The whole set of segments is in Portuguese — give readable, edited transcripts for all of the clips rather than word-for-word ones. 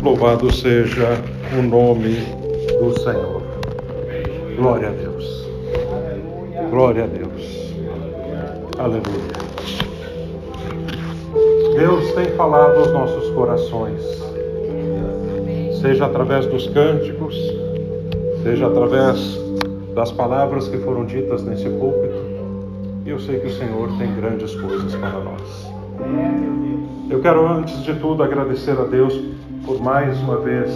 Louvado seja o nome do Senhor. Glória a Deus. Glória a Deus. Aleluia. Deus tem falado aos nossos corações, seja através dos cânticos, seja através das palavras que foram ditas nesse púlpito, e eu sei que o Senhor tem grandes coisas para nós. Eu quero, antes de tudo, agradecer a Deus por mais uma vez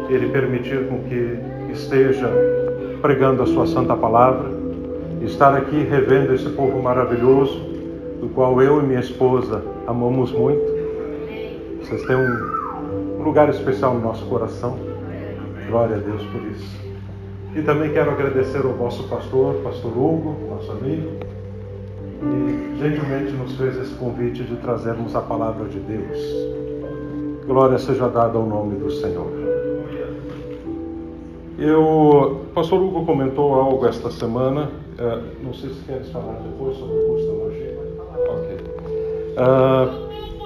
Ele permitir com que esteja pregando a sua santa palavra, estar aqui revendo esse povo maravilhoso, do qual eu e minha esposa amamos muito. Vocês têm um lugar especial no nosso coração. Glória a Deus por isso. E também quero agradecer ao vosso pastor Hugo, nosso amigo, e gentilmente nos fez esse convite de trazermos a palavra de Deus. Glória seja dada ao nome do Senhor. O pastor Hugo comentou algo esta semana, não sei se queres falar depois sobre o curso de teologia. Ok.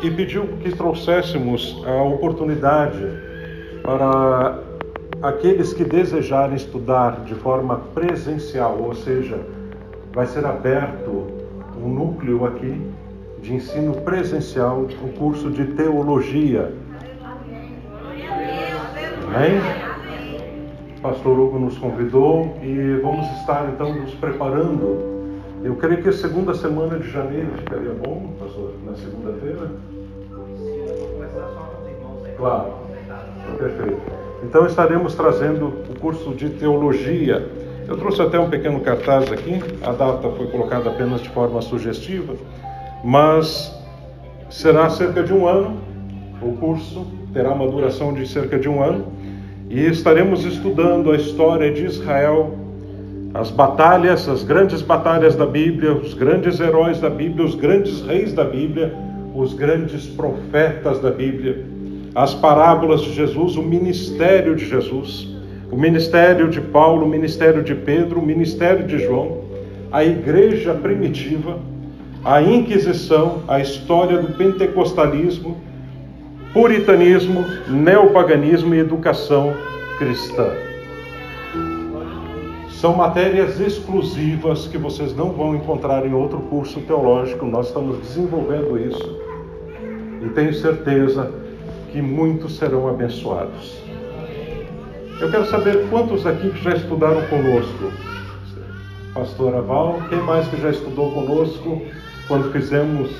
E pediu que trouxéssemos a oportunidade para aqueles que desejarem estudar de forma presencial, ou seja, vai ser aberto um núcleo aqui de ensino presencial, o curso de teologia. Amém? O pastor Hugo nos convidou e vamos estar então nos preparando. Eu creio que a segunda semana de janeiro ficaria bom, pastor, na segunda-feira. Claro, perfeito. Então estaremos trazendo o curso de teologia. Eu trouxe até um pequeno cartaz aqui, a data foi colocada apenas de forma sugestiva, mas será cerca de um ano, o curso terá uma duração de cerca de um ano, e estaremos estudando a história de Israel, as batalhas, as grandes batalhas da Bíblia, os grandes heróis da Bíblia, os grandes reis da Bíblia, os grandes profetas da Bíblia, as parábolas de Jesus, o ministério de Jesus, o ministério de Paulo, o ministério de Pedro, o ministério de João, a igreja primitiva, a Inquisição, a história do pentecostalismo, puritanismo, neopaganismo e educação cristã. São matérias exclusivas que vocês não vão encontrar em outro curso teológico. Nós estamos desenvolvendo isso e tenho certeza que muitos serão abençoados. Eu quero saber quantos aqui que já estudaram conosco. Pastora Val, quem mais que já estudou conosco quando fizemos,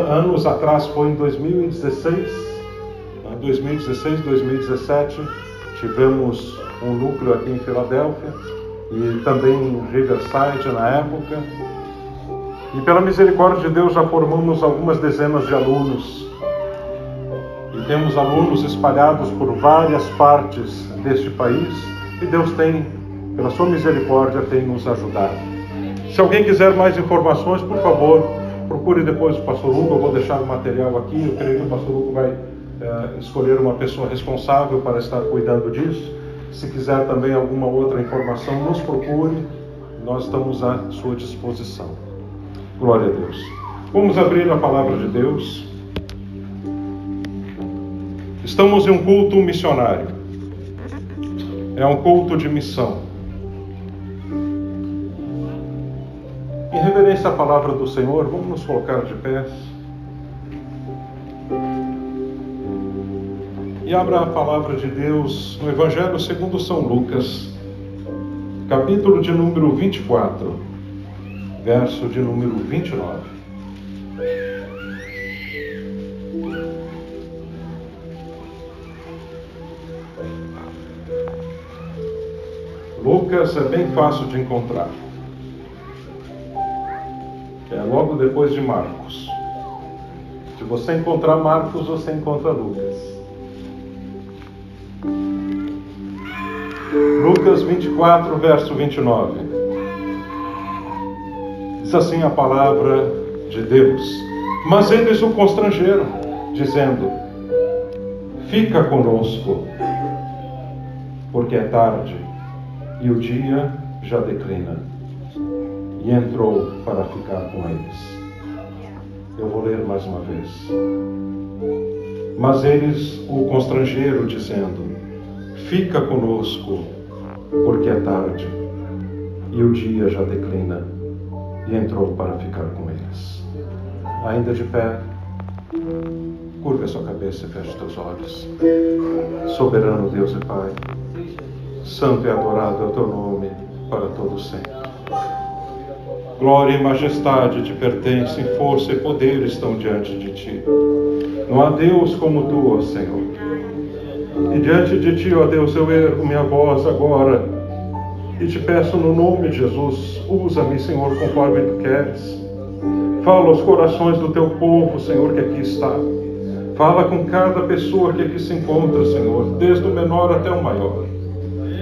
anos atrás, foi em 2016, 2017, tivemos um núcleo aqui em Filadélfia e também em Riverside na época. E pela misericórdia de Deus já formamos algumas dezenas de alunos. E temos alunos espalhados por várias partes deste país, e Deus tem, pela sua misericórdia, tem nos ajudado. Se alguém quiser mais informações, por favor, procure depois o pastor Hugo. Eu vou deixar o material aqui. Eu creio que o pastor Hugo vai escolher uma pessoa responsável para estar cuidando disso. Se quiser também alguma outra informação, nos procure. Nós estamos à sua disposição. Glória a Deus. Vamos abrir a palavra de Deus. Estamos em um culto missionário. É um culto de missão. Em reverência à palavra do Senhor, vamos nos colocar de pés. E abra a palavra de Deus no Evangelho segundo São Lucas, capítulo de número 24, verso de número 29. Lucas é bem fácil de encontrar. É logo depois de Marcos. Se você encontrar Marcos, você encontra Lucas. Lucas 24, verso 29. Diz assim a palavra de Deus: Mas eles o constrangeram, dizendo: Fica conosco, porque é tarde e o dia já declina. E entrou para ficar com eles. Eu vou ler mais uma vez. Mas eles o constrangeram, dizendo: fica conosco, porque é tarde, e o dia já declina. E entrou para ficar com eles. Ainda de pé, curva a sua cabeça e feche os teus olhos. Soberano Deus e Pai, santo e adorado é o teu nome para todo sempre. Glória e majestade te pertencem, força e poder estão diante de ti. Não há Deus como tu, ó Senhor. E diante de ti, ó Deus, eu ergo minha voz agora e te peço no nome de Jesus, usa-me, Senhor, conforme tu queres. Fala aos corações do teu povo, Senhor, que aqui está. Fala com cada pessoa que aqui se encontra, Senhor, desde o menor até o maior.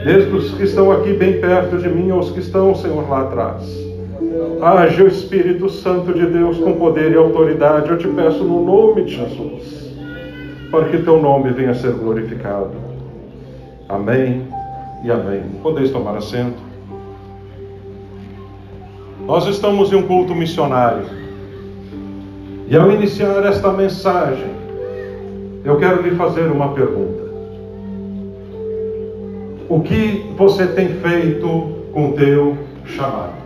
Desde os que estão aqui bem perto de mim aos que estão, Senhor, lá atrás. Age o Espírito Santo de Deus com poder e autoridade, eu te peço no nome de Jesus, para que teu nome venha a ser glorificado. Amém e amém. Podeis tomar assento. Nós estamos em um culto missionário. E ao iniciar esta mensagem, eu quero lhe fazer uma pergunta. O que você tem feito com o teu chamado?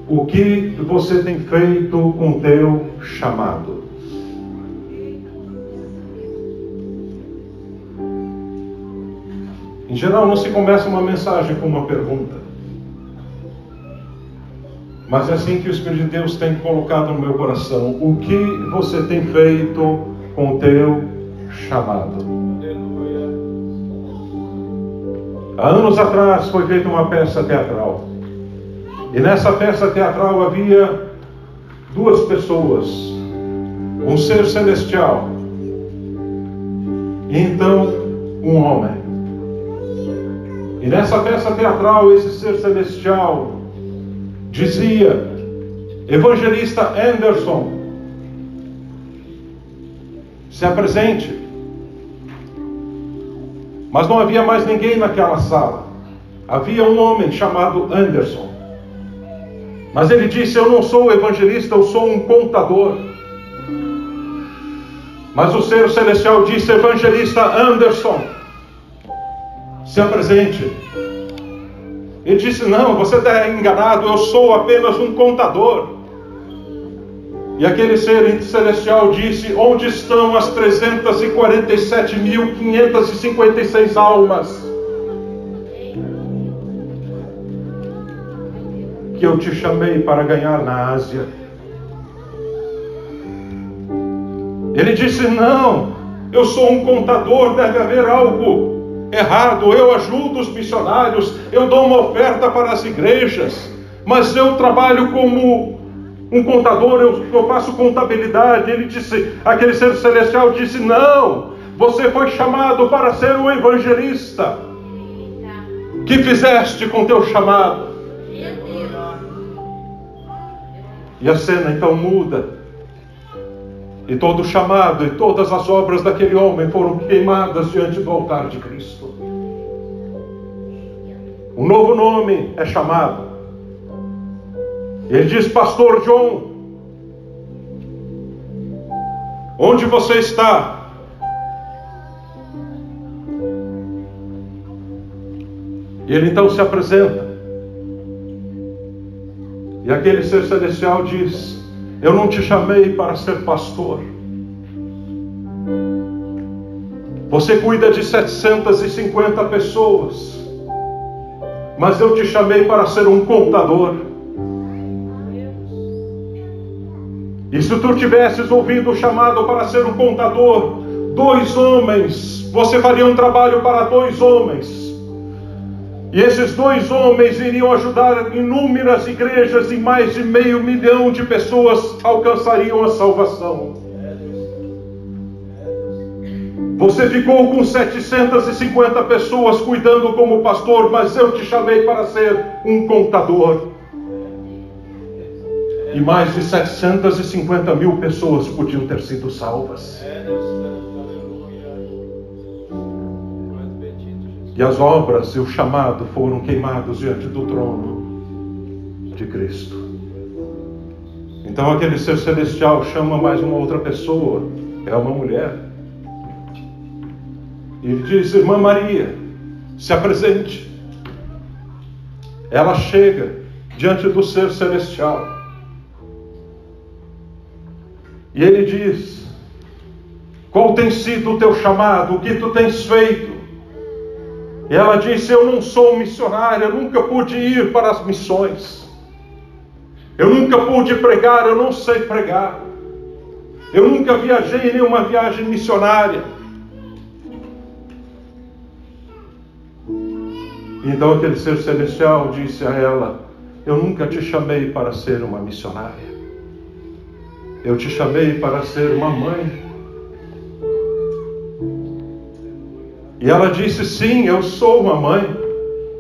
O que você tem feito com o teu chamado? Em geral, não se começa uma mensagem com uma pergunta. Mas é assim que o Espírito de Deus tem colocado no meu coração. O que você tem feito com o teu chamado? Há anos atrás foi feita uma peça teatral. E nessa peça teatral havia duas pessoas. Um ser celestial. E então um homem. E nessa peça teatral, esse ser celestial dizia: Evangelista Anderson, se apresente. Mas não havia mais ninguém naquela sala. Havia um homem chamado Anderson. Mas ele disse: eu não sou evangelista, eu sou um contador. Mas o ser celestial disse: Evangelista Anderson, se apresente. Ele disse: não, você está enganado, eu sou apenas um contador. E aquele ser celestial disse: onde estão as 347.556 almas que eu te chamei para ganhar na Ásia? Ele disse: não, eu sou um contador, deve haver algo errado. Eu ajudo os missionários, eu dou uma oferta para as igrejas, mas eu trabalho como um contador, eu faço contabilidade. Ele disse, aquele ser celestial disse: não, você foi chamado para ser um evangelista. Que fizeste com teu chamado? E a cena então muda. E todo o chamado e todas as obras daquele homem foram queimadas diante do altar de Cristo. Um novo nome é chamado. Ele diz: Pastor John, onde você está? E ele então se apresenta. E aquele ser celestial diz: eu não te chamei para ser pastor. Você cuida de 750 pessoas, mas eu te chamei para ser um contador. E se tu tivesses ouvido o chamado para ser um contador, 2 homens, você faria um trabalho para 2 homens. E esses 2 homens iriam ajudar inúmeras igrejas e mais de 500 mil de pessoas alcançariam a salvação. Você ficou com 750 pessoas cuidando como pastor, mas eu te chamei para ser um contador. E mais de 750 mil pessoas podiam ter sido salvas. E as obras e o chamado foram queimados diante do trono de Cristo. Então aquele ser celestial chama mais uma outra pessoa, é uma mulher. E ele diz: irmã Maria, se apresente. Ela chega diante do ser celestial. E ele diz: qual tem sido o teu chamado? O que tu tens feito? E ela disse: eu não sou missionária, eu nunca pude ir para as missões. Eu nunca pude pregar, eu não sei pregar. Eu nunca viajei em nenhuma viagem missionária. Então aquele ser celestial disse a ela: eu nunca te chamei para ser uma missionária. Eu te chamei para ser uma mãe. E ela disse: sim, eu sou uma mãe.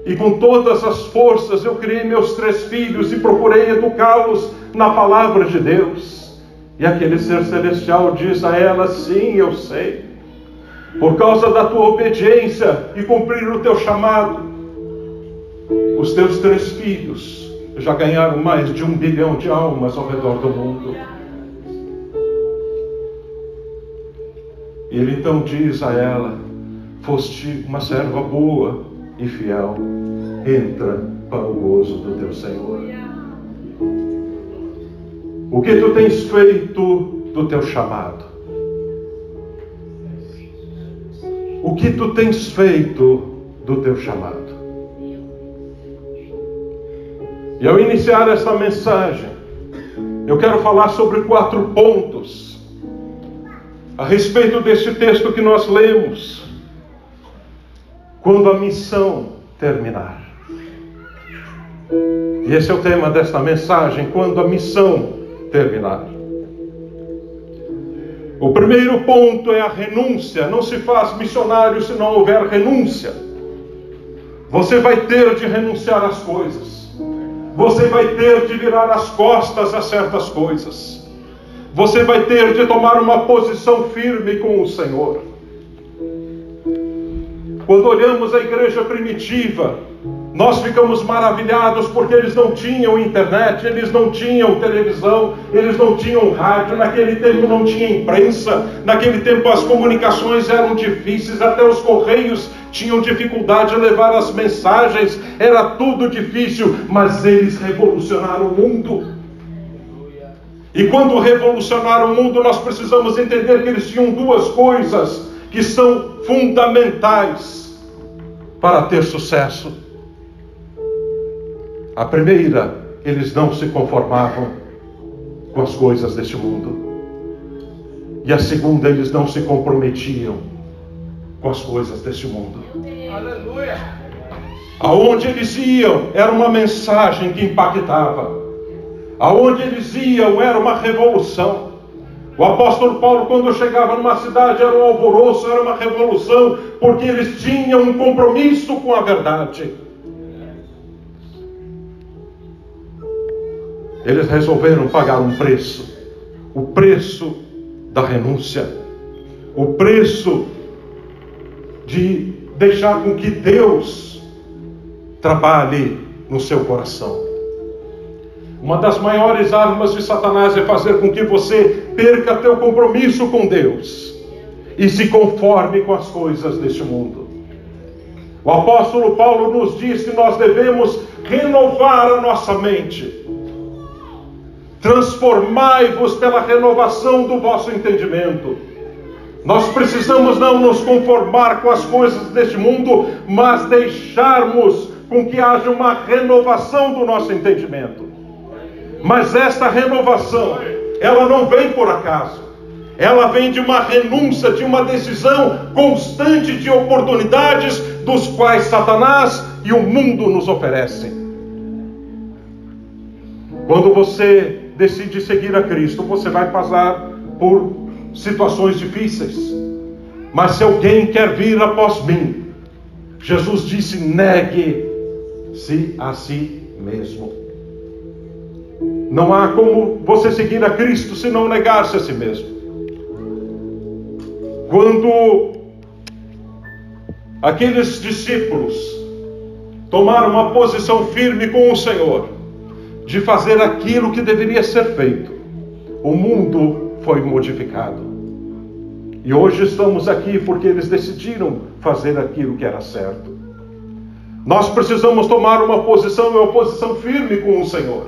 E com todas as forças eu criei meus 3 filhos e procurei educá-los na palavra de Deus. E aquele ser celestial diz a ela: sim, eu sei. Por causa da tua obediência e cumprir o teu chamado, os teus 3 filhos já ganharam mais de 1 bilhão de almas ao redor do mundo. E ele então diz a ela: foste uma serva boa e fiel, entra para o gozo do teu Senhor. O que tu tens feito do teu chamado? O que tu tens feito do teu chamado? E ao iniciar esta mensagem, eu quero falar sobre 4 pontos a respeito deste texto que nós lemos. Quando a missão terminar. E esse é o tema desta mensagem: quando a missão terminar. O primeiro ponto é a renúncia. Não se faz missionário se não houver renúncia. Você vai ter de renunciar às coisas. Você vai ter de virar as costas a certas coisas. Você vai ter de tomar uma posição firme com o Senhor. Quando olhamos a igreja primitiva, nós ficamos maravilhados porque eles não tinham internet, eles não tinham televisão, eles não tinham rádio, naquele tempo não tinha imprensa, naquele tempo as comunicações eram difíceis, até os correios tinham dificuldade de levar as mensagens, era tudo difícil, mas eles revolucionaram o mundo. E quando revolucionaram o mundo, nós precisamos entender que eles tinham 2 coisas que são fundamentais para ter sucesso. A primeira, eles não se conformavam com as coisas deste mundo. E a segunda, eles não se comprometiam com as coisas deste mundo. Aleluia! Aonde eles iam, era uma mensagem que impactava. Aonde eles iam, era uma revolução. O apóstolo Paulo, quando chegava numa cidade, era um alvoroço, era uma revolução, porque eles tinham um compromisso com a verdade. Eles resolveram pagar um preço, o preço da renúncia, o preço de deixar com que Deus trabalhe no seu coração. Uma das maiores armas de Satanás é fazer com que você perca teu compromisso com Deus e se conforme com as coisas deste mundo. O apóstolo Paulo nos diz que nós devemos renovar a nossa mente. Transformai-vos pela renovação do vosso entendimento. Nós precisamos não nos conformar com as coisas deste mundo, mas deixarmos com que haja uma renovação do nosso entendimento. Mas esta renovação, ela não vem por acaso. Ela vem de uma renúncia, de uma decisão constante de oportunidades dos quais Satanás e o mundo nos oferecem. Quando você decide seguir a Cristo, você vai passar por situações difíceis. Mas se alguém quer vir após mim, Jesus disse: negue-se a si mesmo. Não há como você seguir a Cristo se não negar-se a si mesmo. Quando aqueles discípulos tomaram uma posição firme com o Senhor, de fazer aquilo que deveria ser feito, o mundo foi modificado. E hoje estamos aqui porque eles decidiram fazer aquilo que era certo. Nós precisamos tomar uma posição firme com o Senhor.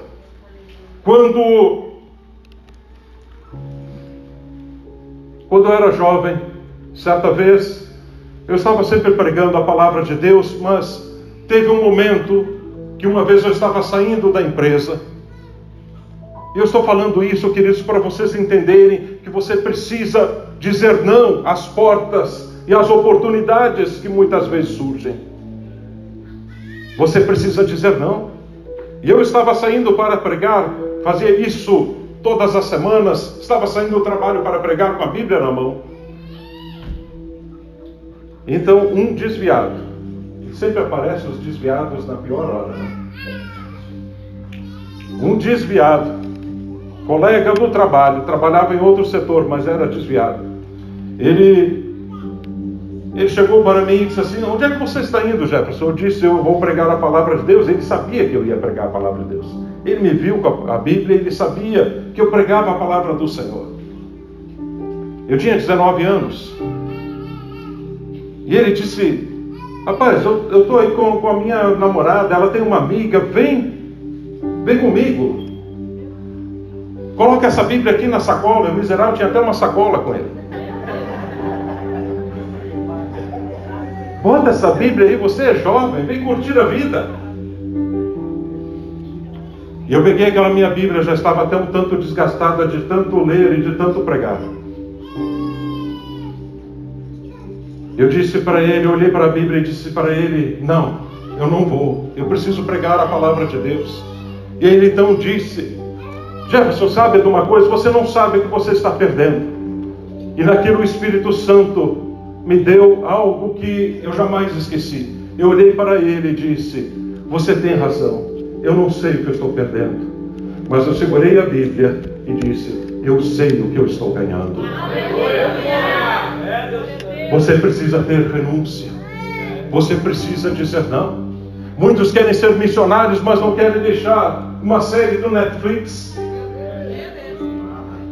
Quando eu era jovem, certa vez, eu estava sempre pregando a palavra de Deus, mas teve um momento que uma vez eu estava saindo da empresa. E eu estou falando isso, queridos, para vocês entenderem que você precisa dizer não às portas e às oportunidades que muitas vezes surgem. Você precisa dizer não. E eu estava saindo para pregar, fazia isso todas as semanas, estava saindo do trabalho para pregar com a Bíblia na mão. Então, um desviado, sempre aparecem os desviados na pior hora, né? Um desviado, colega do trabalho, trabalhava em outro setor, mas era desviado. Ele chegou para mim e disse assim: onde é que você está indo, Jefferson? Eu disse: eu vou pregar a palavra de Deus. Ele sabia que eu ia pregar a palavra de Deus. Ele me viu com a Bíblia, ele sabia que eu pregava a palavra do Senhor. Eu tinha 19 anos. E ele disse: rapaz, eu estou aí com a minha namorada, ela tem uma amiga, vem comigo. Coloca essa Bíblia aqui na sacola. O miserável tinha até uma sacola com ele. Bota essa Bíblia aí, você é jovem, vem curtir a vida. E eu peguei aquela minha Bíblia, já estava até um tanto desgastada de tanto ler e de tanto pregar. Eu disse para ele, eu olhei para a Bíblia e disse para ele: não, eu não vou, eu preciso pregar a palavra de Deus. E ele então disse: Jefferson, sabe de uma coisa? Você não sabe o que você está perdendo. E naquilo o Espírito Santo me deu algo que eu jamais esqueci. Eu olhei para ele e disse: você tem razão, eu não sei o que eu estou perdendo, mas eu segurei a Bíblia e disse: eu sei o que eu estou ganhando. Você precisa ter renúncia. Você precisa dizer não. Muitos querem ser missionários, mas não querem deixar uma série do Netflix.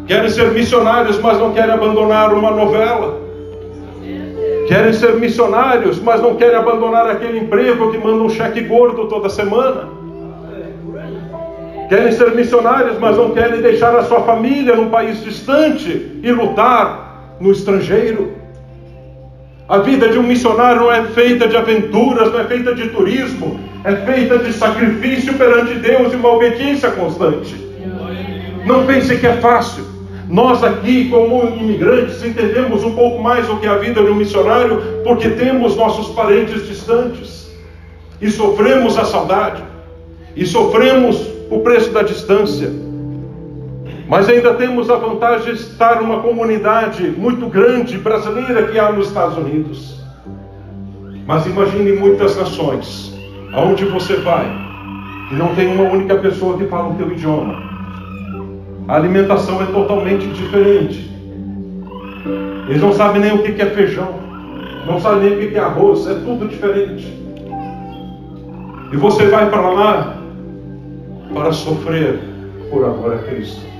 Querem ser missionários, mas não querem abandonar uma novela. Querem ser missionários, mas não querem abandonar aquele emprego que manda um cheque gordo toda semana. Querem ser missionários, mas não querem deixar a sua família num país distante e lutar no estrangeiro. A vida de um missionário não é feita de aventuras, não é feita de turismo, é feita de sacrifício perante Deus e uma obediência constante. Não pense que é fácil. Nós aqui, como imigrantes, entendemos um pouco mais o que é a vida de um missionário, porque temos nossos parentes distantes. E sofremos a saudade. E sofremos o preço da distância. Mas ainda temos a vantagem de estar numa comunidade muito grande brasileira que há nos Estados Unidos. Mas imagine muitas nações, aonde você vai, e não tem uma única pessoa que fala o teu idioma. A alimentação é totalmente diferente. Eles não sabem nem o que é feijão, não sabem nem o que é arroz, é tudo diferente. E você vai para lá para sofrer por amor a Cristo.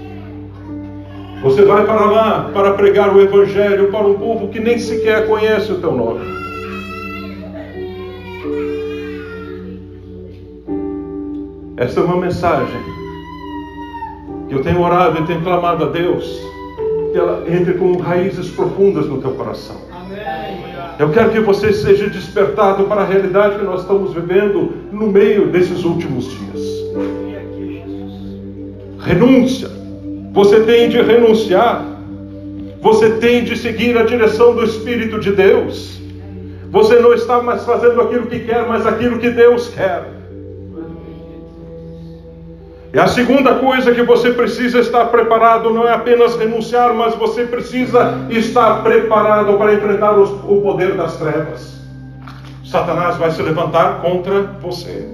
Você vai para lá para pregar o Evangelho para um povo que nem sequer conhece o teu nome. Esta é uma mensagem que eu tenho orado e tenho clamado a Deus, que ela entre com raízes profundas no teu coração. Eu quero que você seja despertado para a realidade que nós estamos vivendo no meio desses últimos dias. Renúncia. Você tem de renunciar. Você tem de seguir a direção do Espírito de Deus. Você não está mais fazendo aquilo que quer, mas aquilo que Deus quer. E a segunda coisa que você precisa estar preparado não é apenas renunciar, mas você precisa estar preparado para enfrentar o poder das trevas. Satanás vai se levantar contra você.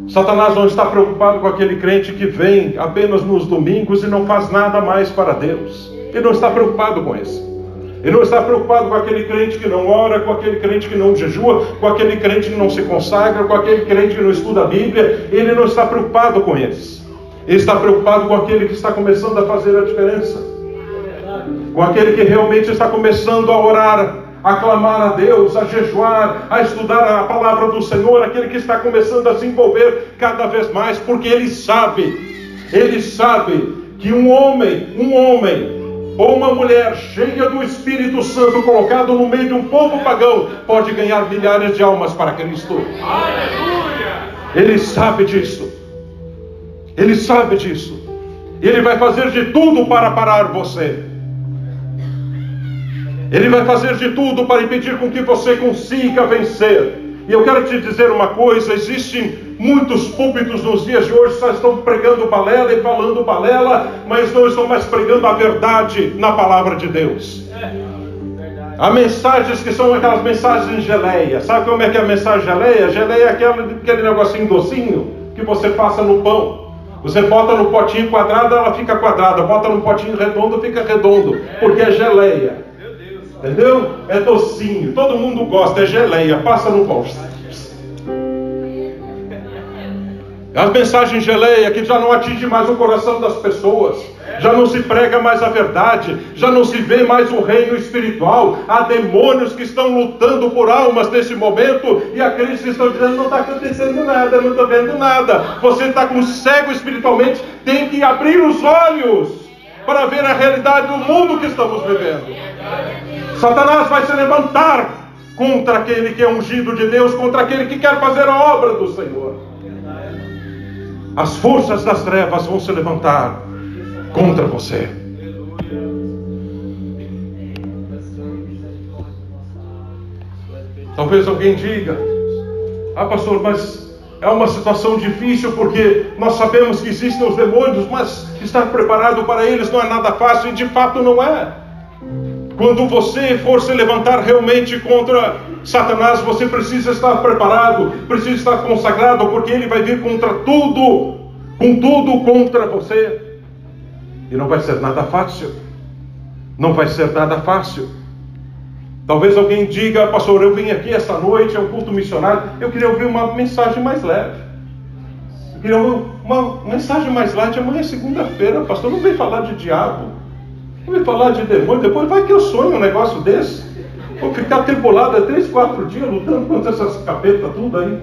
Satanás não está preocupado com aquele crente que vem apenas nos domingos e não faz nada mais para Deus. Ele não está preocupado com isso. Ele não está preocupado com aquele crente que não ora, com aquele crente que não jejua, com aquele crente que não se consagra, com aquele crente que não estuda a Bíblia. Ele não está preocupado com eles. Ele está preocupado com aquele que está começando a fazer a diferença, com aquele que realmente está começando a orar, a clamar a Deus, a jejuar, a estudar a palavra do Senhor, aquele que está começando a se envolver cada vez mais, porque ele sabe que um homem ou uma mulher cheia do Espírito Santo, colocado no meio de um povo pagão, pode ganhar milhares de almas para Cristo. Aleluia! Ele sabe disso. Ele sabe disso. Ele vai fazer de tudo para parar você. Ele vai fazer de tudo para impedir com que você consiga vencer. E eu quero te dizer uma coisa: existem muitos púlpitos nos dias de hoje que só estão pregando balela e falando balela, mas não estão mais pregando a verdade na palavra de Deus. Há mensagens que são aquelas mensagens geleia. Sabe como é que é a mensagem geleia? Geleia é aquele negocinho docinho que você passa no pão. Você bota no potinho quadrado, ela fica quadrada. Bota no potinho redondo, fica redondo. Porque é geleia. Entendeu? É docinho. Todo mundo gosta, é geleia. Passa no pão. As mensagens geleia que já não atinge mais o coração das pessoas. Já não se prega mais a verdade. Já não se vê mais o reino espiritual. Há demônios que estão lutando por almas nesse momento. E aqueles que estão dizendo: não está acontecendo nada, não estou vendo nada. Você está com cego espiritualmente. Tem que abrir os olhos para ver a realidade do mundo que estamos vivendo. Satanás vai se levantar contra aquele que é ungido de Deus, contra aquele que quer fazer a obra do Senhor. As forças das trevas vão se levantar contra você. Talvez alguém diga: ah, pastor, mas é uma situação difícil porque nós sabemos que existem os demônios, mas estar preparado para eles não é nada fácil. E de fato não é. Quando você for se levantar realmente contra Satanás, você precisa estar preparado, precisa estar consagrado, porque ele vai vir contra tudo, com tudo contra você. E não vai ser nada fácil. Não vai ser nada fácil. Talvez alguém diga: pastor, eu vim aqui esta noite, é um culto missionário, eu queria ouvir uma mensagem mais leve. Eu queria ouvir uma mensagem mais light. Amanhã é segunda-feira, pastor, não vem falar de diabo. Vou falar de demônio, depois vai que eu sonho um negócio desse. Vou ficar tribulado 3, 4 dias lutando contra essas capetas tudo aí.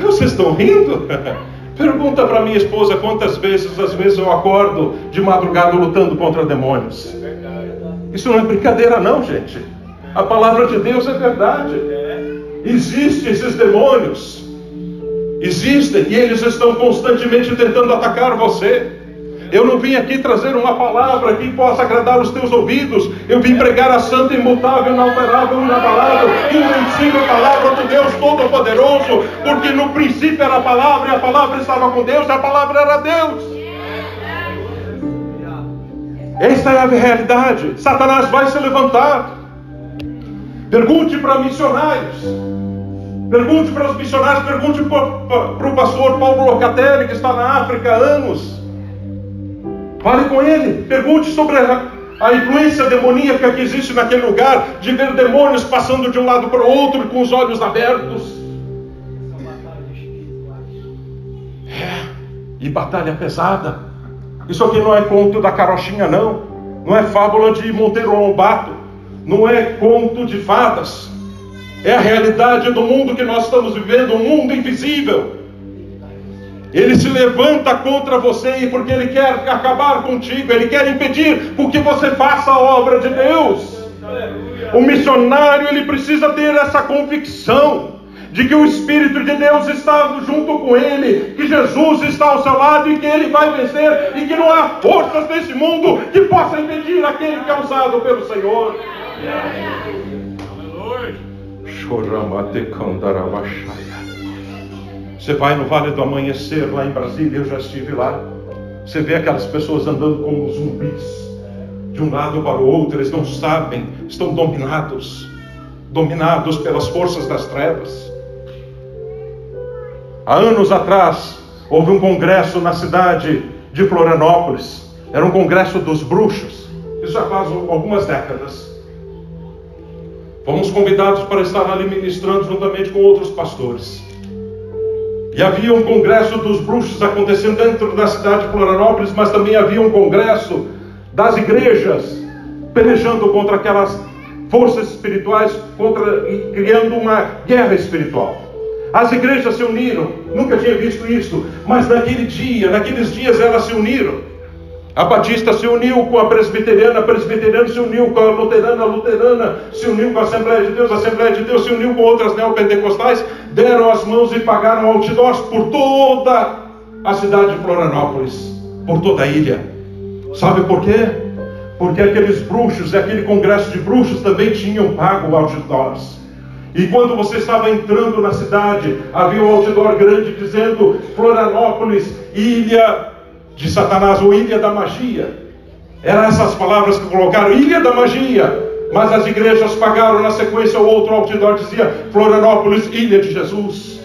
Vocês estão rindo? Pergunta para minha esposa quantas vezes, às vezes eu acordo de madrugada lutando contra demônios. Isso não é brincadeira não, gente. A palavra de Deus é verdade. Existem esses demônios. Existem, e eles estão constantemente tentando atacar você. Eu não vim aqui trazer uma palavra que possa agradar os teus ouvidos. Eu vim pregar a santa, imutável, inalterável, inabalável, invencível palavra do Deus Todo-Poderoso. Porque no princípio era a palavra, e a palavra estava com Deus, e a palavra era Deus. Esta é a realidade. Satanás vai se levantar. Pergunte para missionários. Pergunte para os missionários. Pergunte para o pastor Paulo Locatelli, que está na África há anos. Fale com ele, pergunte sobre a influência demoníaca que existe naquele lugar, de ver demônios passando de um lado para o outro com os olhos abertos. E batalha pesada. Isso aqui não é conto da carochinha não. Não é fábula de Monteiro Lobato. Não é conto de fadas. É a realidade do mundo que nós estamos vivendo, um mundo invisível. Ele se levanta contra você porque ele quer acabar contigo. Ele quer impedir com que você faça a obra de Deus. O missionário, ele precisa ter essa convicção de que o Espírito de Deus está junto com ele, que Jesus está ao seu lado e que ele vai vencer, e que não há forças nesse mundo que possa impedir aquele que é usado pelo Senhor. Você vai no Vale do Amanhecer, lá em Brasília, eu já estive lá. Você vê aquelas pessoas andando como zumbis, de um lado para o outro. Eles não sabem, estão dominados pelas forças das trevas. Há anos atrás, houve um congresso na cidade de Florianópolis. Era um congresso dos bruxos. Isso já faz algumas décadas. Fomos convidados para estar ali ministrando juntamente com outros pastores. E havia um congresso dos bruxos acontecendo dentro da cidade de Florianópolis, mas também havia um congresso das igrejas pelejando contra aquelas forças espirituais, e criando uma guerra espiritual. As igrejas se uniram, nunca tinha visto isso, mas naqueles dias elas se uniram. A Batista se uniu com a presbiteriana se uniu com a luterana se uniu com a Assembleia de Deus se uniu com outras neopentecostais, deram as mãos e pagaram outdoors por toda a cidade de Florianópolis, por toda a ilha. Sabe por quê? Porque aqueles bruxos, aquele congresso de bruxos também tinham pago outdoors. E quando você estava entrando na cidade, havia um outdoor grande dizendo: Florianópolis, ilha de Satanás, ou ilha da magia. Eram essas palavras que colocaram, ilha da magia. Mas as igrejas pagaram na sequência. O outro outdoor dizia: Florianópolis, ilha de Jesus.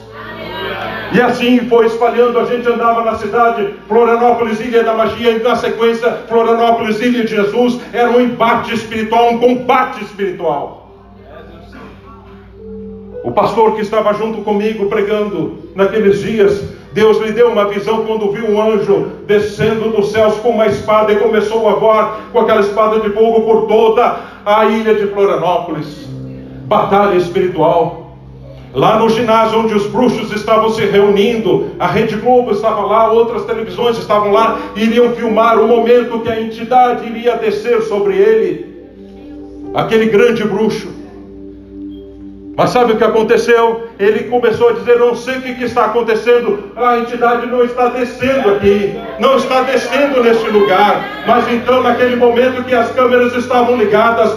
E assim foi espalhando. A gente andava na cidade, Florianópolis, ilha da magia, e na sequência, Florianópolis, ilha de Jesus. Era um embate espiritual, um combate espiritual. O pastor que estava junto comigo pregando naqueles dias, Deus lhe deu uma visão quando viu um anjo descendo dos céus com uma espada e começou a voar com aquela espada de fogo por toda a ilha de Florianópolis. Batalha espiritual. Lá no ginásio onde os bruxos estavam se reunindo, a Rede Globo estava lá, outras televisões estavam lá, e iriam filmar o momento que a entidade iria descer sobre ele, aquele grande bruxo. Mas sabe o que aconteceu? Ele começou a dizer: não sei o que está acontecendo, a entidade não está descendo aqui, não está descendo neste lugar. Mas então, naquele momento que as câmeras estavam ligadas,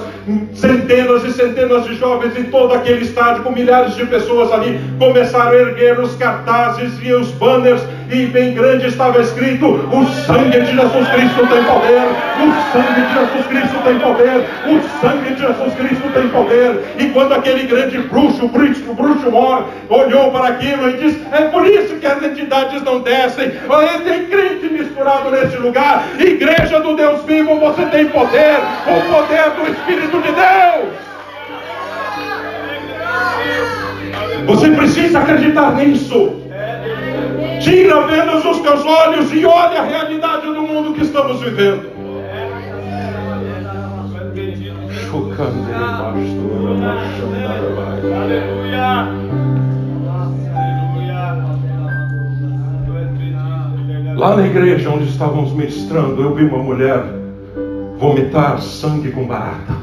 centenas e centenas de jovens em todo aquele estádio, com milhares de pessoas ali, começaram a erguer os cartazes e os banners, e bem grande estava escrito: o sangue de Jesus Cristo tem poder, o sangue de Jesus Cristo tem poder, o sangue de Jesus Cristo tem poder. E quando aquele grande bruxo, o bruxo mor, olhou para aquilo e disse: é por isso que as entidades não descem. Tem crente misturado nesse lugar. Igreja do Deus vivo, você tem poder, o poder do Espírito de Deus. Você precisa acreditar nisso. Tira apenas os teus olhos e olha a realidade do mundo que estamos vivendo. Lá na igreja onde estávamos ministrando, eu vi uma mulher vomitar sangue com barata.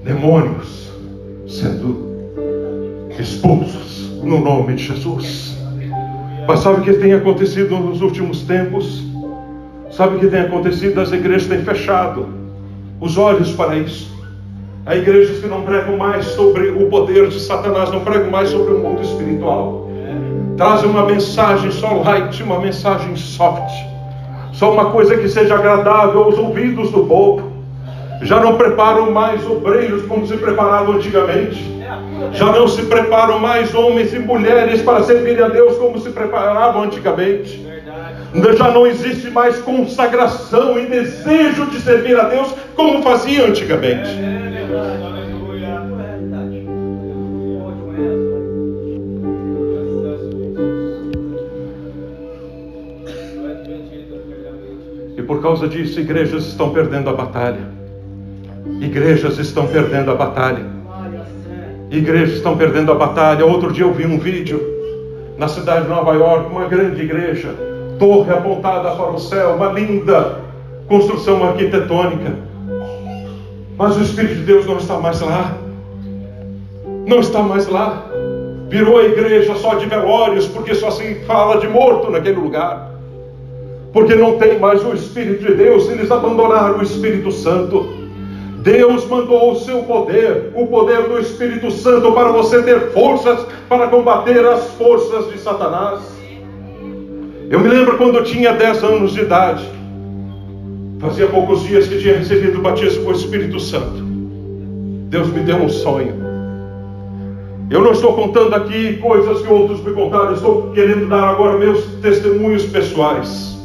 Demônios sendo expulsos no nome de Jesus. Mas sabe o que tem acontecido nos últimos tempos? Sabe o que tem acontecido? As igrejas têm fechado os olhos para isso. Há igrejas que não pregam mais sobre o poder de Satanás, não pregam mais sobre o mundo espiritual. Trazem uma mensagem só light, uma mensagem soft, só uma coisa que seja agradável aos ouvidos do povo. Já não preparam mais obreiros como se preparavam antigamente. Já não se preparam mais homens e mulheres para servirem a Deus como se preparavam antigamente. Já não existe mais consagração e desejo de servir a Deus como fazia antigamente. E por causa disso, igrejas estão perdendo a batalha. Igrejas estão perdendo a batalha. Igrejas estão perdendo a batalha. Outro dia eu vi um vídeo na cidade de Nova York, uma grande igreja, torre apontada para o céu, uma linda construção arquitetônica. Mas o Espírito de Deus não está mais lá. Não está mais lá. Virou a igreja só de velórios, porque só se fala de morto naquele lugar. Porque não tem mais o Espírito de Deus. Eles abandonaram o Espírito Santo. Deus mandou o seu poder, o poder do Espírito Santo, para você ter forças para combater as forças de Satanás. Eu me lembro quando eu tinha 10 anos de idade. Fazia poucos dias que tinha recebido o batismo com o Espírito Santo. Deus me deu um sonho. Eu não estou contando aqui coisas que outros me contaram. Estou querendo dar agora meus testemunhos pessoais.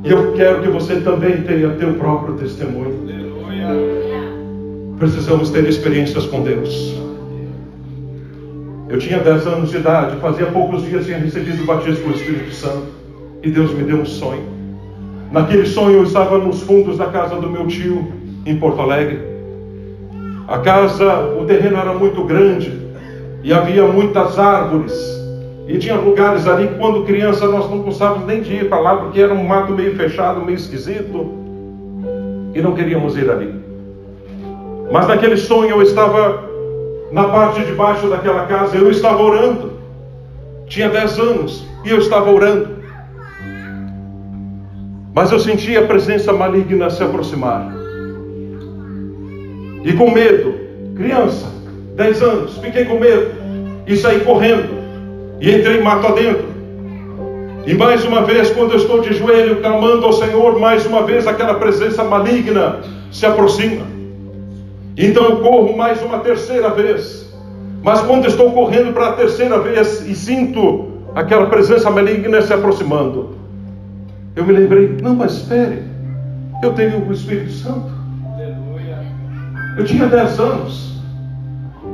E eu quero que você também tenha teu próprio testemunho. Precisamos ter experiências com Deus. Eu tinha 10 anos de idade, fazia poucos dias tinha recebido o batismo com o Espírito Santo. E Deus me deu um sonho. Naquele sonho eu estava nos fundos da casa do meu tio, em Porto Alegre. A casa, o terreno era muito grande e havia muitas árvores. E tinha lugares ali que quando criança nós não gostávamos nem de ir para lá, porque era um mato meio fechado, meio esquisito. E não queríamos ir ali. Mas naquele sonho eu estava na parte de baixo daquela casa, eu estava orando. Tinha 10 anos e eu estava orando. Mas eu sentia a presença maligna se aproximar. E com medo, criança, 10 anos, fiquei com medo. E saí correndo. E entrei mato adentro. E mais uma vez, quando eu estou de joelho clamando ao Senhor, mais uma vez aquela presença maligna se aproxima. Então eu corro mais uma terceira vez. Mas quando estou correndo para a terceira vez e sinto aquela presença maligna se aproximando, eu me lembrei, não, mas espere, eu tenho o Espírito Santo. Eu tinha 10 anos.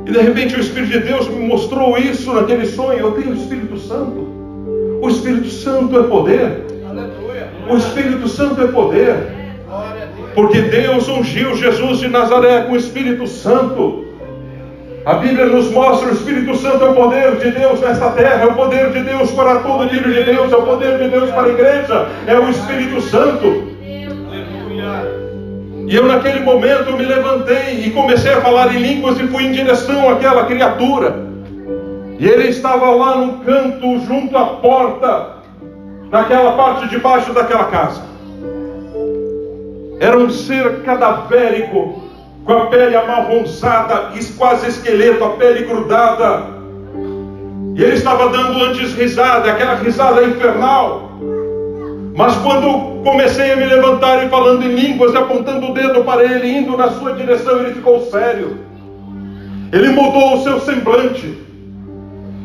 E de repente o Espírito de Deus me mostrou isso naquele sonho. Eu tenho o Espírito Santo. O Espírito Santo é poder. O Espírito Santo é poder. Porque Deus ungiu Jesus de Nazaré com o Espírito Santo. A Bíblia nos mostra o Espírito Santo é o poder de Deus nesta terra. É o poder de Deus para todo filho de Deus. É o poder de Deus para a igreja. É o Espírito Santo. E eu naquele momento me levantei e comecei a falar em línguas e fui em direção àquela criatura. E ele estava lá no canto, junto à porta, naquela parte de baixo daquela casa. Era um ser cadavérico, com a pele amarronzada, quase esqueleto, a pele grudada. E ele estava dando antes risada, aquela risada infernal. Mas quando comecei a me levantar e falando em línguas, apontando o dedo para ele, indo na sua direção, ele ficou sério. Ele mudou o seu semblante.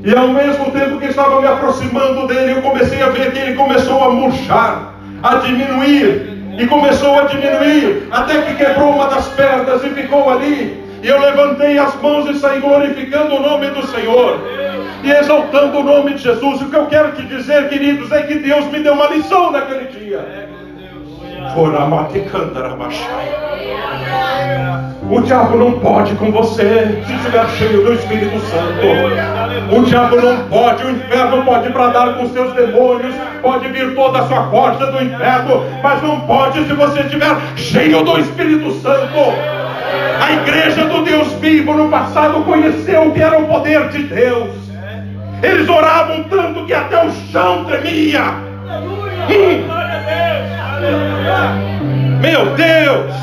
E ao mesmo tempo que estava me aproximando dele, eu comecei a ver que ele começou a murchar, a diminuir. E começou a diminuir, até que quebrou uma das pernas e ficou ali. E eu levantei as mãos e saí glorificando o nome do Senhor e exaltando o nome de Jesus. O que eu quero te dizer, queridos, é que Deus me deu uma lição naquele dia. O diabo não pode com você se estiver cheio do Espírito Santo. O diabo não pode, o inferno pode bradar com seus demônios, pode vir toda a sua corda do inferno, mas não pode se você estiver cheio do Espírito Santo. A igreja do Deus vivo no passado conheceu o que era o poder de Deus. Eles oravam tanto que até o chão tremia. Meu Deus!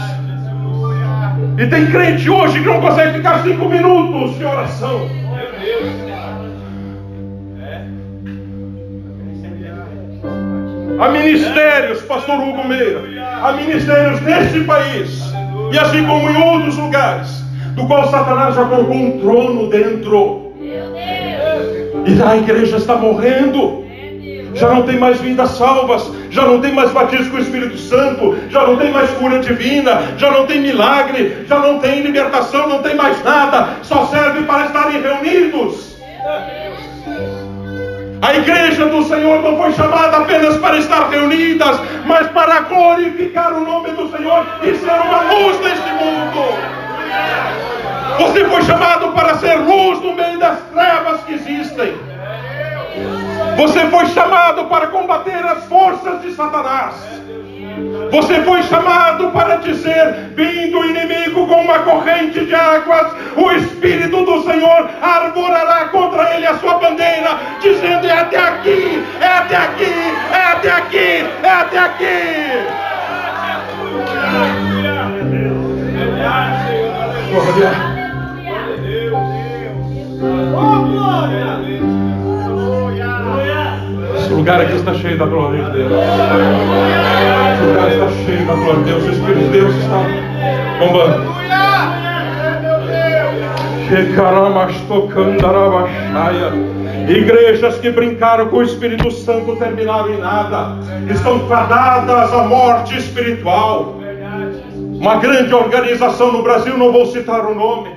E tem crente hoje que não consegue ficar 5 minutos de oração. Há ministérios, pastor Hugo Meira, há ministérios neste país, e assim como em outros lugares, do qual Satanás já colocou um trono dentro. E a igreja está morrendo. Já não tem mais vidas salvas, já não tem mais batismo com o Espírito Santo, já não tem mais cura divina, já não tem milagre, já não tem libertação, não tem mais nada, só serve para estarem reunidos. A igreja do Senhor não foi chamada apenas para estar reunidas, mas para glorificar o nome do Senhor e ser uma luz neste mundo. Você foi chamado para ser luz no meio das trevas que existem. Você foi chamado para combater as forças de Satanás. Você foi chamado para dizer, vindo o inimigo com uma corrente de águas, o Espírito do Senhor arvorará contra ele a sua bandeira, dizendo, é até aqui, é até aqui, é até aqui, é até aqui. Glória. Esse lugar aqui está cheio da glória de Deus. Esse lugar está cheio da glória de Deus. O Espírito de Deus está bombando. Igrejas que brincaram com o Espírito Santo terminaram em nada. Estão fadadas à morte espiritual. Uma grande organização no Brasil, não vou citar o nome,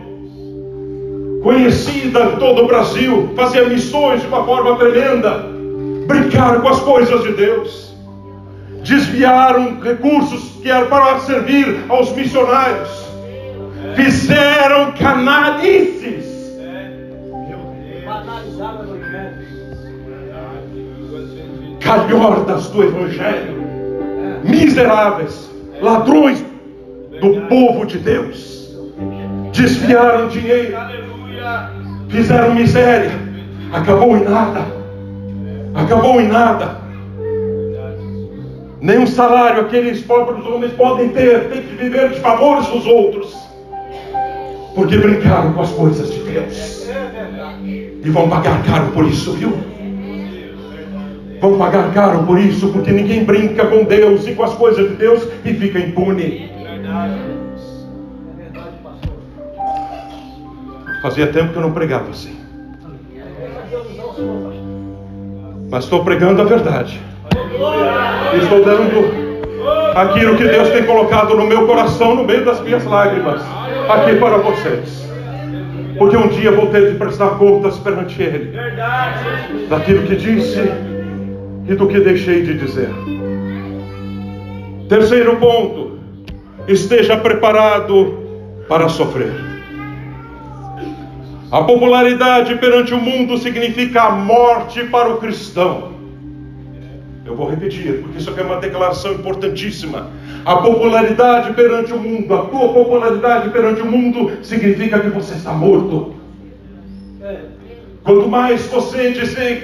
conhecida em todo o Brasil, fazia missões de uma forma tremenda, brincaram com as coisas de Deus, desviaram recursos que eram para servir aos missionários, fizeram canalices, calhordas do Evangelho, miseráveis, ladrões do povo de Deus, desviaram dinheiro, fizeram miséria, acabou em nada. Nenhum salário aqueles pobres homens podem ter, tem que viver de favores dos outros, porque brincaram com as coisas de Deus, e vão pagar caro por isso, viu? Vão pagar caro por isso, porque ninguém brinca com Deus e com as coisas de Deus e fica impune. Fazia tempo que eu não pregava assim, mas estou pregando a verdade. Estou dando aquilo que Deus tem colocado no meu coração, no meio das minhas lágrimas, aqui para vocês, porque um dia vou ter de prestar contas perante Ele daquilo que disse e do que deixei de dizer. Terceiro ponto: esteja preparado para sofrer. A popularidade perante o mundo significa a morte para o cristão. Eu vou repetir, porque isso aqui é uma declaração importantíssima. A popularidade perante o mundo, a tua popularidade perante o mundo, significa que você está morto. Quanto mais você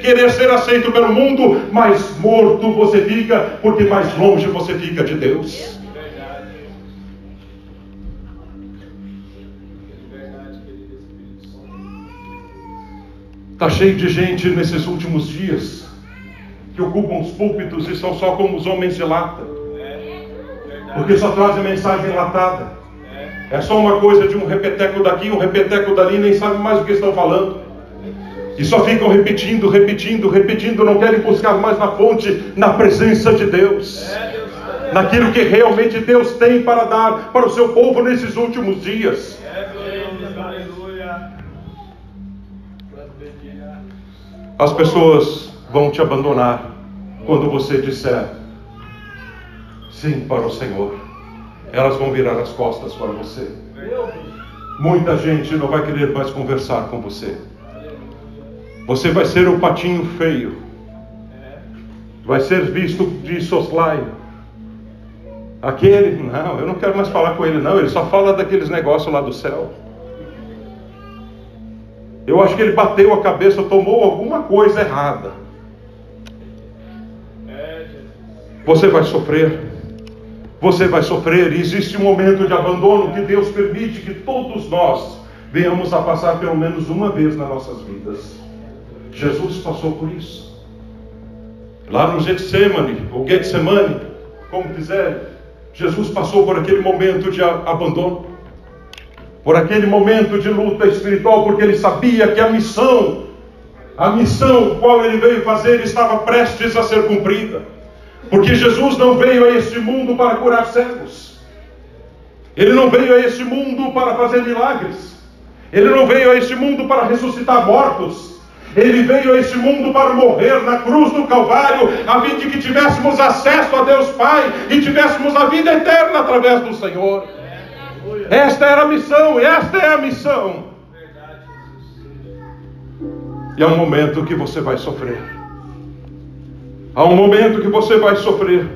querer ser aceito pelo mundo, mais morto você fica, porque mais longe você fica de Deus. Está cheio de gente nesses últimos dias que ocupam os púlpitos e são só como os homens de lata, porque só trazem mensagem enlatada. É só uma coisa de um repeteco daqui, um repeteco dali, nem sabe mais o que estão falando, e só ficam repetindo, não querem buscar mais na fonte, na presença de Deus, naquilo que realmente Deus tem para dar para o seu povo nesses últimos dias. As pessoas vão te abandonar quando você disser sim para o Senhor. Elas vão virar as costas para você. Muita gente não vai querer mais conversar com você. Você vai ser o patinho feio, vai ser visto de soslaio. Aquele, não, eu não quero mais falar com ele não, ele só fala daqueles negócios lá do céu. Eu acho que ele bateu a cabeça, tomou alguma coisa errada. Você vai sofrer. Você vai sofrer. E existe um momento de abandono que Deus permite que todos nós venhamos a passar pelo menos uma vez nas nossas vidas. Jesus passou por isso. Lá no Getsemane, ou Getsemane, como quiserem, Jesus passou por aquele momento de abandono, por aquele momento de luta espiritual, porque ele sabia que a missão qual ele veio fazer estava prestes a ser cumprida. Porque Jesus não veio a este mundo para curar cegos, ele não veio a este mundo para fazer milagres, ele não veio a este mundo para ressuscitar mortos, ele veio a este mundo para morrer na cruz do Calvário, a fim de que tivéssemos acesso a Deus Pai e tivéssemos a vida eterna através do Senhor. Esta era a missão, esta é a missão. E há um momento que você vai sofrer. Há um momento que você vai sofrer.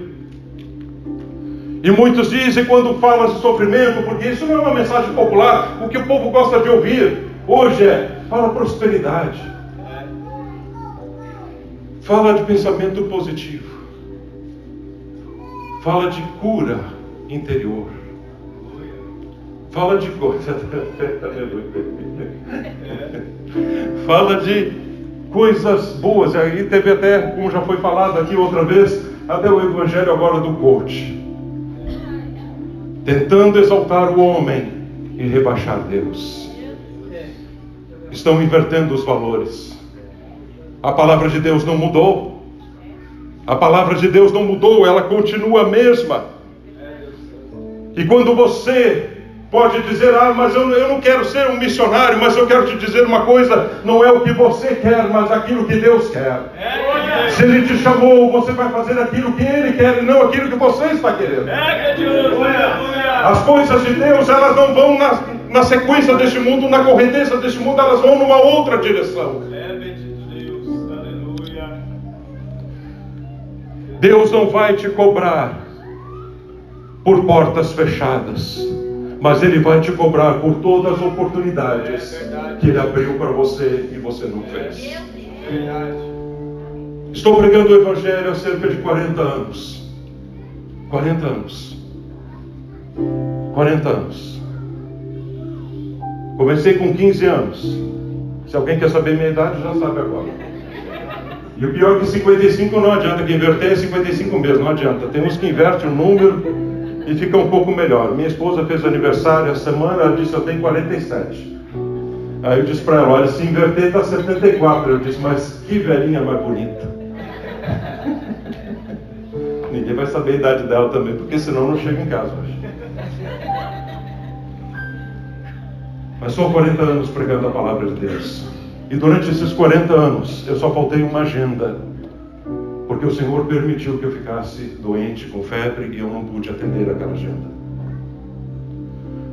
E muitos dizem, quando falam de sofrimento, porque isso não é uma mensagem popular, o que o povo gosta de ouvir hoje fala prosperidade, fala de pensamento positivo, fala de cura interior, fala de fala de coisas boas. Aí teve até, como já foi falado aqui outra vez, até o evangelho agora do coach, tentando exaltar o homem e rebaixar Deus. Estão invertendo os valores. A palavra de Deus não mudou. A palavra de Deus não mudou, ela continua a mesma. E quando você pode dizer, mas eu não quero ser um missionário, mas eu quero te dizer uma coisa, não é o que você quer, mas aquilo que Deus quer. Se Ele te chamou, você vai fazer aquilo que Ele quer e não aquilo que você está querendo. As coisas de Deus, elas não vão na sequência deste mundo, na correnteza deste mundo, elas vão numa outra direção. Deus não vai te cobrar por portas fechadas, mas Ele vai te cobrar por todas as oportunidades que Ele abriu para você e você não fez. Estou pregando o Evangelho há cerca de 40 anos. 40 anos. 40 anos. Comecei com 15 anos. Se alguém quer saber minha idade, já sabe agora. E o pior é que 55 não adianta, que inverter é 55 mesmo, não adianta. Tem uns que invertem o número e fica um pouco melhor. Minha esposa fez aniversário essa semana, ela disse, eu tenho 47. Aí eu disse para ela, olha, se inverter está 74. Eu disse, mas que velhinha mais bonita. Ninguém vai saber a idade dela também, porque senão não chega em casa hoje. Mas são 40 anos pregando a palavra de Deus. E durante esses 40 anos, eu só faltei uma agenda. Porque o Senhor permitiu que eu ficasse doente, com febre, e eu não pude atender aquela agenda.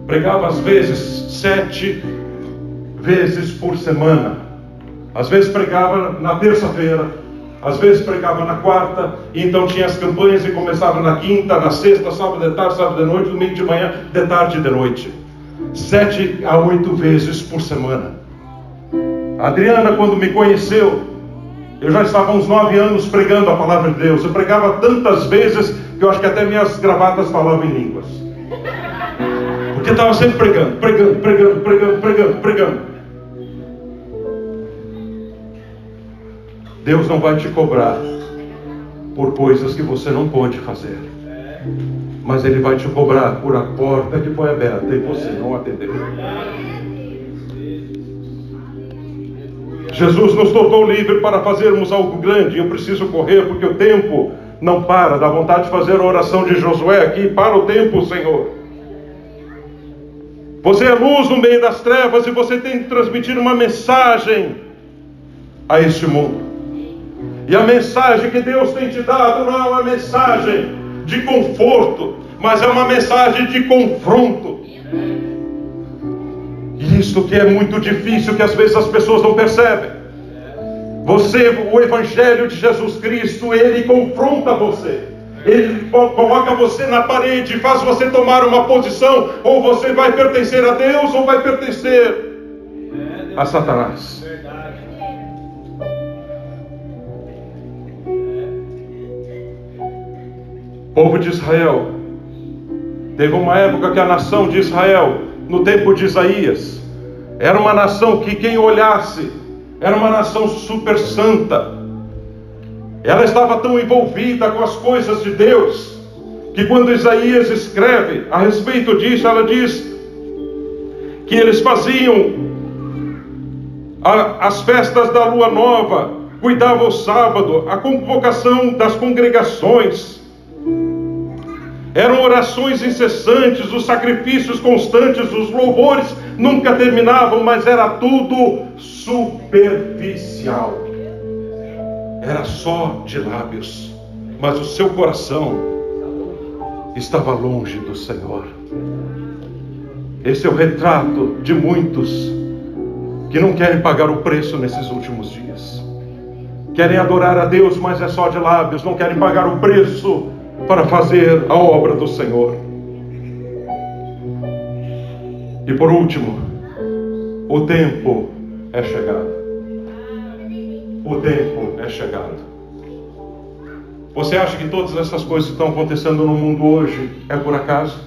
Pregava às vezes 7 vezes por semana. Às vezes pregava na terça-feira, às vezes pregava na quarta, e então tinha as campanhas e começava na quinta, na sexta, sábado de tarde, sábado de noite, domingo de manhã, de tarde e de noite. 7 a 8 vezes por semana. A Adriana, quando me conheceu, eu já estava há uns 9 anos pregando a palavra de Deus. Eu pregava tantas vezes que eu acho que até minhas gravatas falavam em línguas. Porque eu estava sempre pregando. Deus não vai te cobrar por coisas que você não pode fazer. Mas Ele vai te cobrar por a porta que foi aberta e você não atendeu. Jesus nos tornou livres para fazermos algo grande. Eu preciso correr porque o tempo não para. Dá vontade de fazer a oração de Josué aqui. Para o tempo, Senhor. Você é luz no meio das trevas e você tem que transmitir uma mensagem a este mundo. E a mensagem que Deus tem te dado não é uma mensagem de conforto, mas é uma mensagem de confronto. Isto que é muito difícil, que às vezes as pessoas não percebem. O Evangelho de Jesus Cristo, ele confronta você. Ele coloca você na parede, faz você tomar uma posição. Ou você vai pertencer a Deus, ou vai pertencer a Satanás. O povo de Israel, teve uma época que a nação de Israel, no tempo de Isaías, era uma nação que quem olhasse, era uma nação super santa. Ela estava tão envolvida com as coisas de Deus, que quando Isaías escreve a respeito disso, ela diz que eles faziam as festas da lua nova, cuidavam o sábado, a convocação das congregações. Eram orações incessantes, os sacrifícios constantes, os louvores nunca terminavam, mas era tudo superficial. Era só de lábios, mas o seu coração estava longe do Senhor. Esse é o retrato de muitos que não querem pagar o preço nesses últimos dias. Querem adorar a Deus, mas é só de lábios, não querem pagar o preço para fazer a obra do Senhor. E por último, o tempo é chegado. O tempo é chegado. Você acha que todas essas coisas que estão acontecendo no mundo hoje é por acaso?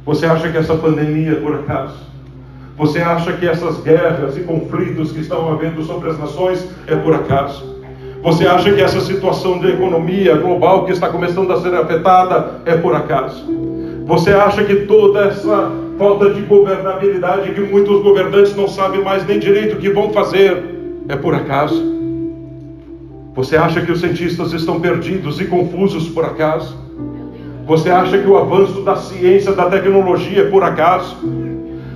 Você acha que essa pandemia é por acaso? Você acha que essas guerras e conflitos que estão havendo sobre as nações é por acaso? Você acha que essa situação de economia global que está começando a ser afetada é por acaso? Você acha que toda essa falta de governabilidade, que muitos governantes não sabem mais nem direito o que vão fazer, é por acaso? Você acha que os cientistas estão perdidos e confusos por acaso? Você acha que o avanço da ciência, da tecnologia é por acaso?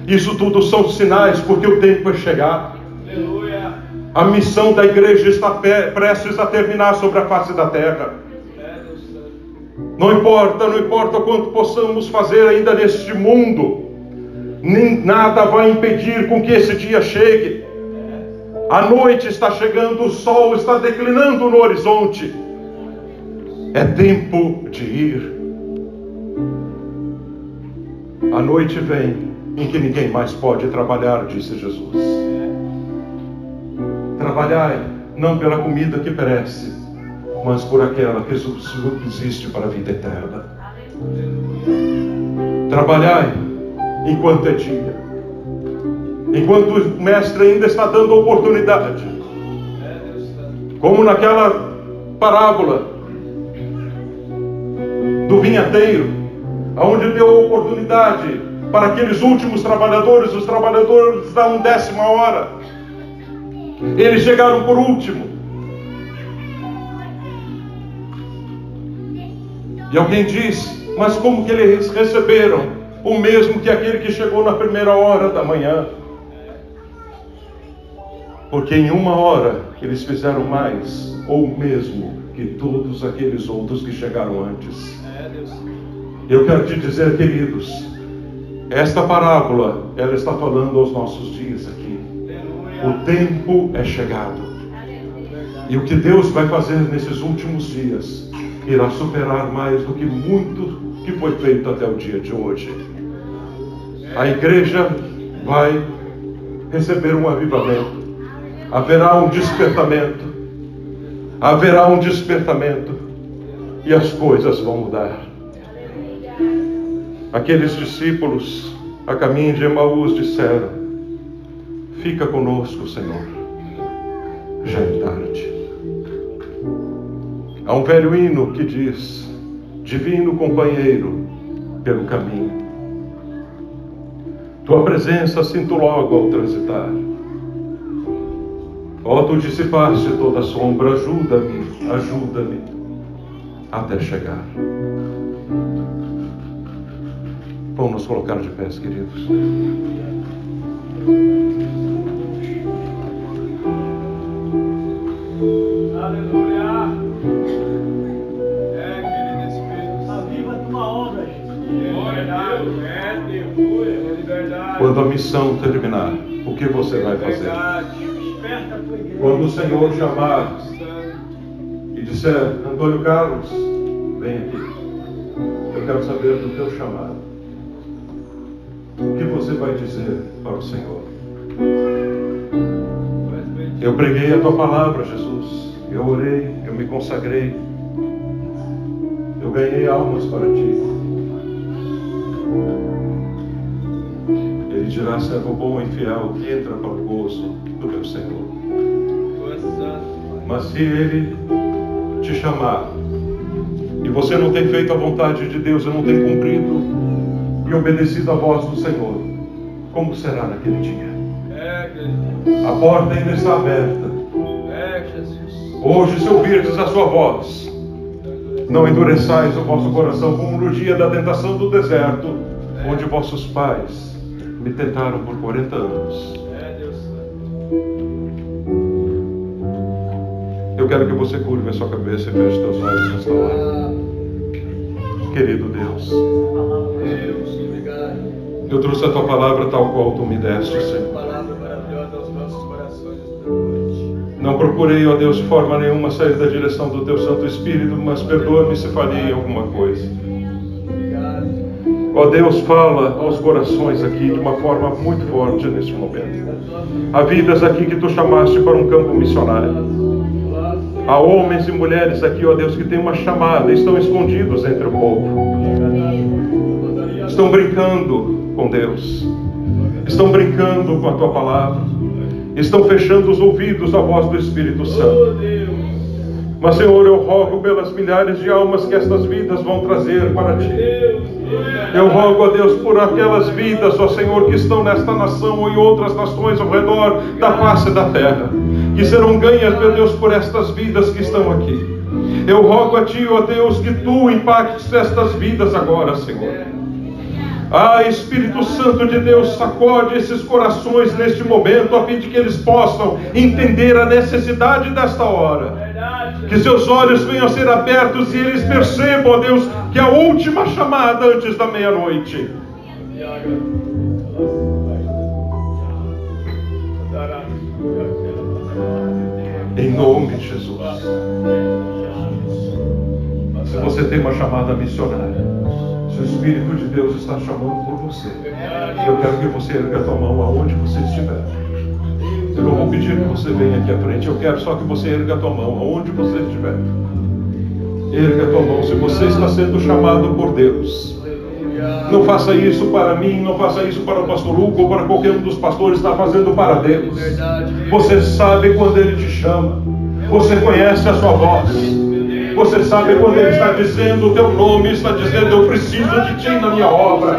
Isso tudo são sinais, porque o tempo é chegado. A missão da igreja está prestes a terminar sobre a face da terra. Não importa quanto possamos fazer ainda neste mundo, nada vai impedir com que esse dia chegue. A noite está chegando, o sol está declinando no horizonte. É tempo de ir. A noite vem em que ninguém mais pode trabalhar, disse Jesus. Trabalhai não pela comida que perece, mas por aquela que subsiste para a vida eterna. Trabalhai enquanto é dia, enquanto o mestre ainda está dando oportunidade, como naquela parábola do vinhateiro, onde deu oportunidade para aqueles últimos trabalhadores. Os trabalhadores da 1/10 hora, eles chegaram por último. E alguém diz: mas como que eles receberam o mesmo que aquele que chegou na 1ª hora da manhã? Porque em 1 hora eles fizeram mais, ou o mesmo, que todos aqueles outros que chegaram antes. Eu quero te dizer, queridos, esta parábola, ela está falando aos nossos dias aqui. O tempo é chegado. E o que Deus vai fazer nesses últimos dias irá superar mais do que muito que foi feito até o dia de hoje. A igreja vai receber um avivamento. Haverá um despertamento. Haverá um despertamento. E as coisas vão mudar. Aqueles discípulos a caminho de Emaús disseram: fica conosco, Senhor, já é tarde. Há um velho hino que diz: divino companheiro pelo caminho, tua presença sinto logo ao transitar. Ó, tu dissipaste toda a sombra, ajuda-me até chegar. Vamos nos colocar de pés, queridos. Aleluia. Querido Espírito. Aviva a tua obra, Jesus. Glória a Deus. É liberdade. Quando a missão terminar, o que você vai fazer? Desperta a tua igreja. Quando o Senhor chamar e disser: Antônio Carlos, vem aqui. Eu quero saber do teu chamado. O que você vai dizer para o Senhor? Eu preguei a tua palavra, Jesus. Eu orei, eu me consagrei. Eu ganhei almas para ti. Ele dirá: servo bom e fiel, que entra para o gozo do meu Senhor. Mas se Ele te chamar e você não tem feito a vontade de Deus, e não tem cumprido e obedecido à voz do Senhor, como será naquele dia? A porta ainda está aberta. Hoje, se ouvirdes a sua voz, não endureçais o vosso coração como no dia da tentação do deserto, onde vossos pais me tentaram por 40 anos. Eu quero que você curve a sua cabeça e feche teus olhos nesta hora. Querido Deus, eu trouxe a tua palavra tal qual tu me deste, Senhor. Não procurei, ó Deus, de forma nenhuma sair da direção do teu Santo Espírito, mas perdoa-me se falhei em alguma coisa. Ó Deus, fala aos corações aqui de uma forma muito forte neste momento. Há vidas aqui que tu chamaste para um campo missionário. Há homens e mulheres aqui, ó Deus, que têm uma chamada, estão escondidos entre o povo. Estão brincando com Deus. Estão brincando com a tua palavra. Estão fechando os ouvidos à voz do Espírito Santo. Mas, Senhor, eu rogo pelas milhares de almas que estas vidas vão trazer para ti. Eu rogo a Deus por aquelas vidas, ó Senhor, que estão nesta nação ou em outras nações ao redor da face da terra, que serão ganhas, meu Deus, por estas vidas que estão aqui. Eu rogo a Ti, ó Deus, que Tu impactes estas vidas agora, Senhor. Ah, Espírito Santo de Deus, sacode esses corações neste momento, a fim de que eles possam entender a necessidade desta hora. Que seus olhos venham a ser abertos e eles percebam, ó Deus, que é a última chamada antes da meia-noite. Em nome de Jesus. Se você tem uma chamada missionária, se o Espírito de Deus está chamando por você, eu quero que você erga a tua mão aonde você estiver. Eu não vou pedir que você venha aqui à frente, eu quero só que você erga a tua mão aonde você estiver. Erga a tua mão se você está sendo chamado por Deus. Não faça isso para mim, não faça isso para o pastor Hugo ou para qualquer um dos pastores, está fazendo para Deus. Você sabe quando Ele te chama, você conhece a sua voz, você sabe quando Ele está dizendo o teu nome, está dizendo eu preciso de Ti na minha obra.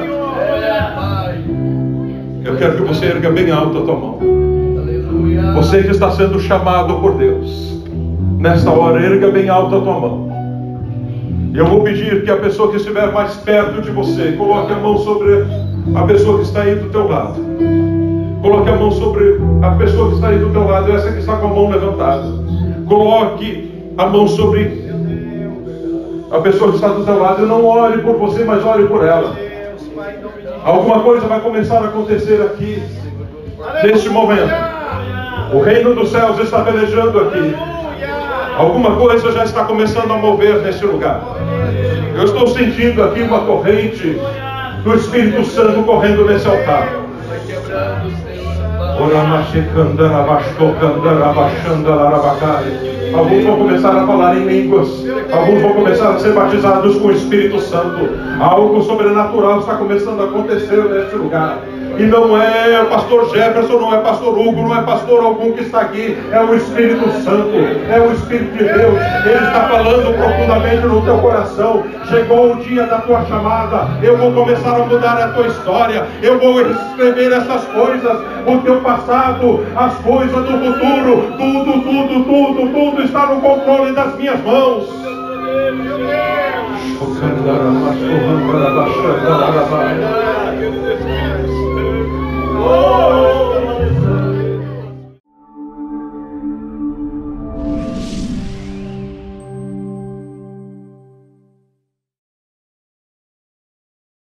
Eu quero que você erga bem alto a tua mão. Você que está sendo chamado por Deus, nesta hora erga bem alto a tua mão. Eu vou pedir que a pessoa que estiver mais perto de você, coloque a mão sobre a pessoa que está aí do teu lado. Coloque a mão sobre a pessoa que está aí do teu lado, essa que está com a mão levantada. Coloque a mão sobre a pessoa que está do teu lado. E não ore por você, mas ore por ela. Alguma coisa vai começar a acontecer aqui, neste momento. O reino dos céus está velejando aqui. Alguma coisa já está começando a mover neste lugar. Eu estou sentindo aqui uma corrente do Espírito Santo correndo nesse altar. Alguns vão começar a falar em línguas. Alguns vão começar a ser batizados com o Espírito Santo. Algo sobrenatural está começando a acontecer neste lugar. E não é o pastor Jefferson, não é pastor Hugo, não é pastor algum que está aqui. É o Espírito Santo, é o Espírito de Deus. Ele está falando profundamente no teu coração. Chegou o dia da tua chamada. Eu vou começar a mudar a tua história. Eu vou escrever essas coisas, o teu passado, as coisas do futuro. Tudo está no controle das minhas mãos.